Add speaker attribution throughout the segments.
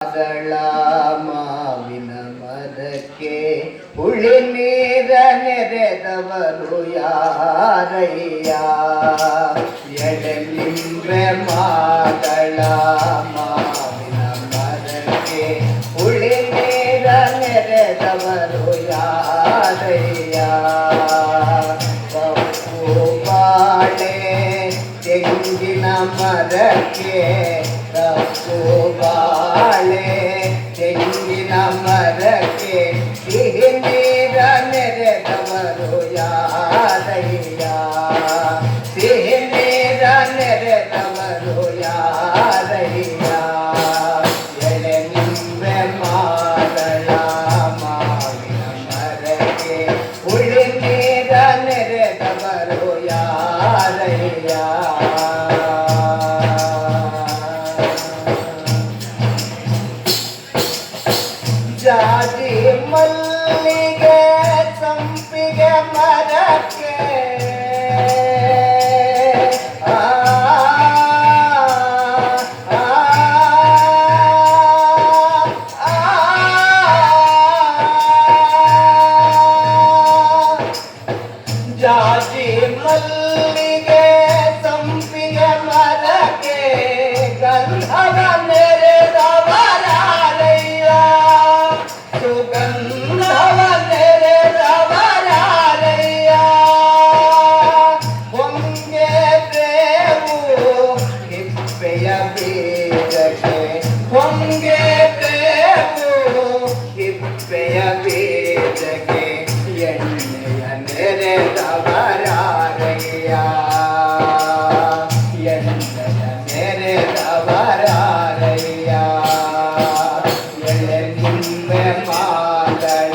Speaker 1: ಅದಳ ಮಾವಿನ ಮರಕ್ಕೆ ಹುಳಿ ನೀರ ನೆರೆದವರು ಯಾರಯ್ಯ? ಎಡೆಲಿಂಬೆ ಮಾದಳ ಮಾವಿನ ಮರಕ್ಕೆ ಹುಳಿ ನೀರ ನೆರೆದವರು ಯಾರಯ್ಯ? ಕಪ್ಪು ಬಾಳೆ ತೆಂಗಿನ ಮರಕ್ಕೆ ಕಪ್ಪು ಬಾಳೆ ತೆಂಗಿನ ಮರಕ್ಕೆ ಸಿಹಿ ನೀರ ನೆರೆದವರು ಯಾರಯ್ಯ? ಸಿಹಿ ನೀರ ನೆರೆದವರು ಯಾರಯ್ಯ? ಎಳೆ ನಿಂಬೆ ಮಾದಳ ಮಾವಿನ ಮರಕ್ಕೆ ಹುಳಿ ನೀರ ನೆರೆದವರು ಯಾರಯ್ಯ? ಜಾಜಿ ಮಲ್ಲಿಗೆ ಸಂಪಿಗೆ ಮರಕ್ಕೆ ಜಾಜಿ ಮಲ್ಲಿಗೆ ಸಂಪಿಗೆ ಮರಕ್ಕೆ ಗಂಧವ ನೆರೆದವರಾರಯ್ಯ? ಸುಗಂಧವ ನೆರೆದವರಾರಯ್ಯ? ಹೊಂಗೆ ಬೇವು ಹಿಪ್ಪೆಯ ಬೀಜಕ್ಕೆ ಹೊಂಗೆ ಬೇವು ಹಿಪ್ಪೆಯ ಬೀಜಕ್ಕೆ ಎಣ್ಣೆಯ ನೆರೆದವರಾರಯ್ಯ? ಎಣ್ಣೆಯ ನೆರೆದವರಾರಯ್ಯ? ಎಳೆ ನಿಂಬೆ ಮಾದಳ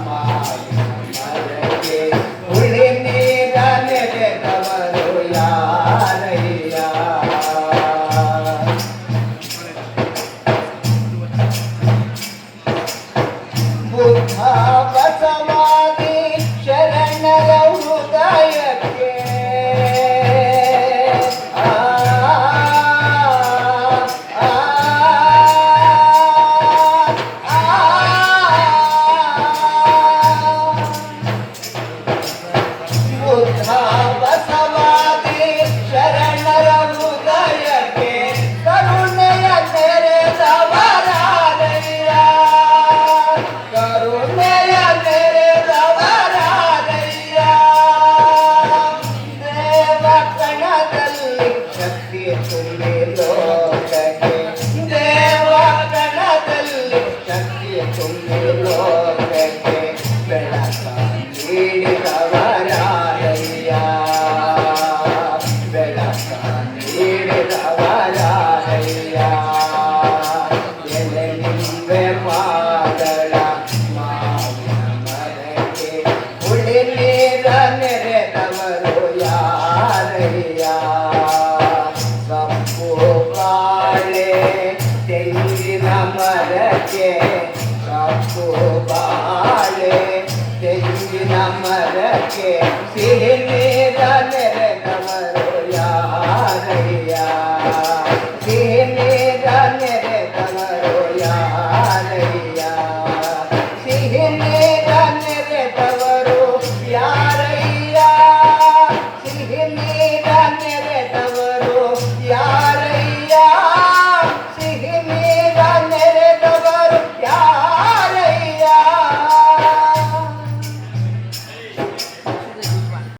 Speaker 1: ಮಾವಿನ ಮರಕ್ಕೆ ಹುಳಿ ನೀರ ನೆರೆದವರು ಯಾರಯ್ಯ? ಬುದ್ಧ ಬಸವಾದಿ ಶರಣರ ಹೃದಯಕ್ಕೆ ಬುದ್ಧ ಬಸವಾದಿ ಶರಣರ ಹೃದಯಕ್ಕೆ ಕರುಣೆಯ ನೆರೆದವರಾರಯ್ಯ? ಕರುಣೆಯ ನೆರೆದವರಾರಯ್ಯ? ದೇವ ಕಣದಲ್ಲಿ ಶಕ್ತಿ ತುಂಬಿ ಲೋಕಕ್ಕೆ ದೇವ ಕಣದಲ್ಲಿ ಶಕ್ತಿ ತುಂಬಿ ಲೋಕಕ್ಕೆ ಬೆಳಕ ನೀಡಿದವರಾರಯ್ಯ? ಬೆಳಕ ನೀಡಿದವರಾರಯ್ಯ? ಎಲೆ ನಿಂಬೆ ಮಾದಳ ಮಾವಿನ ಮರಕ್ಕೆ ಹುಳಿ ನೀರ ನೆರೆದವರು ಯಾರಯ್ಯ? ಕಪ್ಪು ಬಾಳೆ ತೆಂಗಿನ ಮರಕ್ಕೆ ಕಪ್ಪು ಬಾಳೆ ತೆಂಗಿನ ಮರಕ್ಕೆ ಸಿಹಿ ನೀರ ನೆರೆ